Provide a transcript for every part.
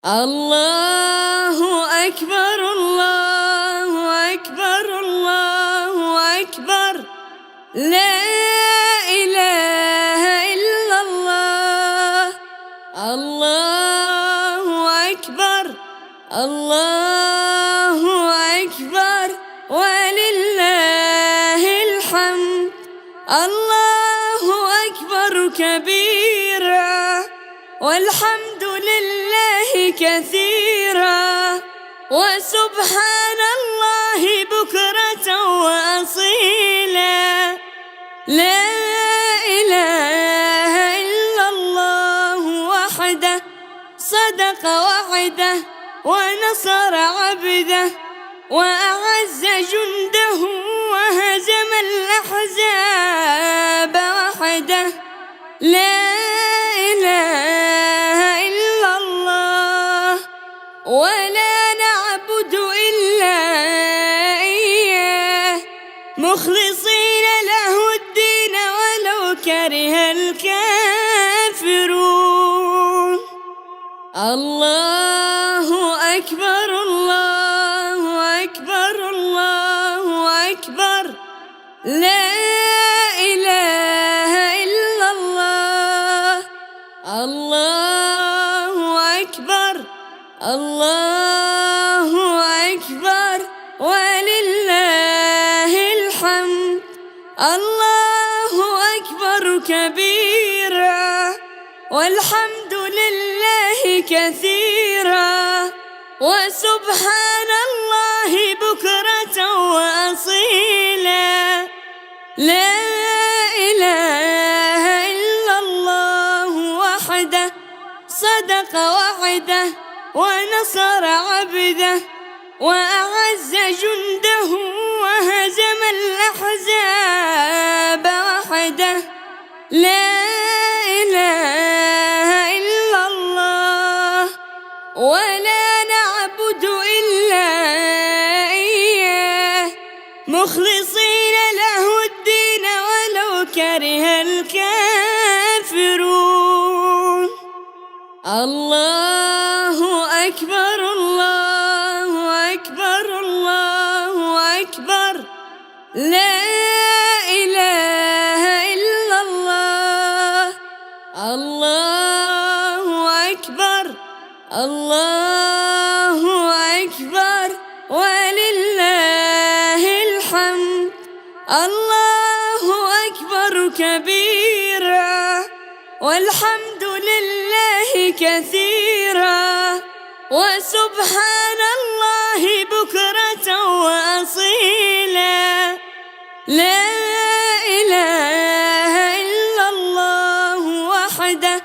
الله أكبر الله أكبر الله أكبر لا إله إلا الله. الله أكبر الله أكبر ولله الحمد. الله أكبر كبيرا والحمد لله كثيرا وسبحان الله بكرة وأصيلا. لا إله إلا الله وحده صدق وعده ونصر عبده وأعز جنده وهزم الأحزاب وحده. لا إله إلا الله ولا نعبد إلا إياه مخلصين له الدين ولو كره الكافرون. الله أكبر الله أكبر الله أكبر لا إله إلا الله. الله أكبر الله أكبر ولله الحمد. الله أكبر كبيرا والحمد لله كثيرا وسبحان الله بكرة وأصيلا. لا إله إلا الله وحده صدق وعده ونصر عبده وأعز جنده وهزم الأحزاب وحده. لا إله إلا الله ولا نعبد إلا إياه مخلصين له الدين ولو كره الكافرون. الله أكبر الله أكبر الله أكبر لا إله إلا الله. الله أكبر الله أكبر ولله الحمد. الله أكبر كبيرا والحمد لله كثيرا وسبحان الله بكرة وأصيلا. لا إله إلا الله وحده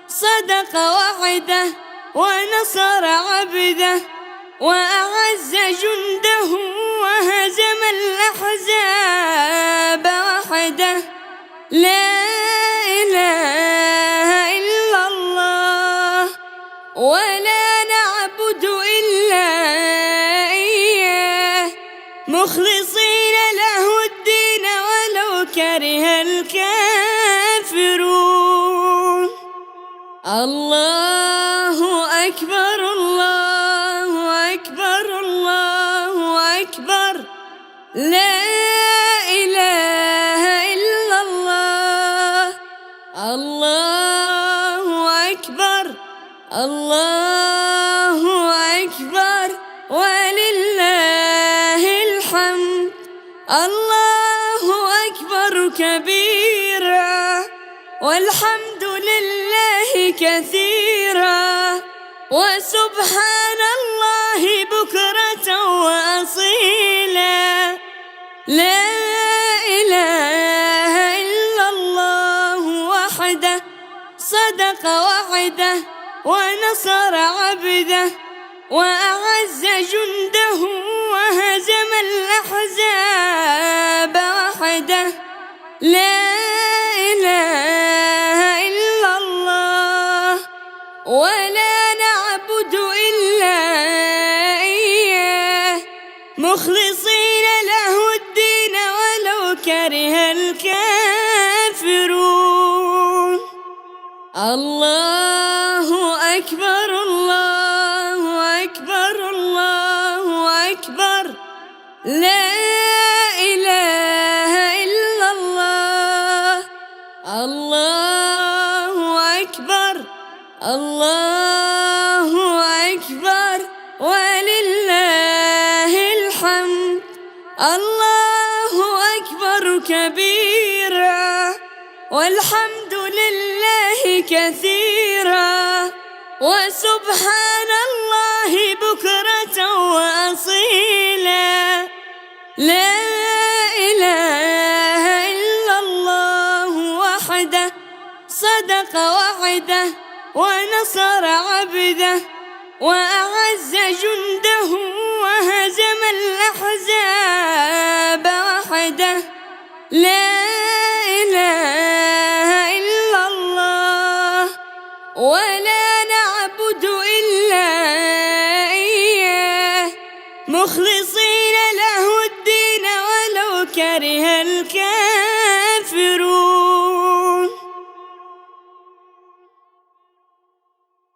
صدق وعده ونصر عبده وأعز جنده وهزم الأحزاب وحده. لا إله إلا الله ولا نعبد إلا إياه مخلصين له الدين ولو كره الكافرون. الله أكبر الله أكبر الله أكبر لا إله إلا الله. الله أكبر الله أكبر ولله الحمد. الله أكبر كبيرا والحمد لله كثيرا وسبحان الله بكرة وأصيلا. لا إله إلا الله وحده صدق وعده ونصر عبده وأعز جنده وهزم الأحزاب وحده. لا إله إلا الله ولا نعبد إلا إياه مخلصين له الدين ولو كره الكافرون. الله أكبر الله لا إله إلا الله. الله أكبر، الله أكبر، ولله الحمد. الله أكبر كبيرا، والحمد لله كثيرا، وسبحان الله بكرة وأصيلا. لا إله إلا الله وحده، صدق وعده، ونصر عبده، وأعز جنده، وهزم الأحزاب وحده. لا إله إلا الله، ولا نعبد إلا إياه، مخلصين له الدين ولو كره الكافرون.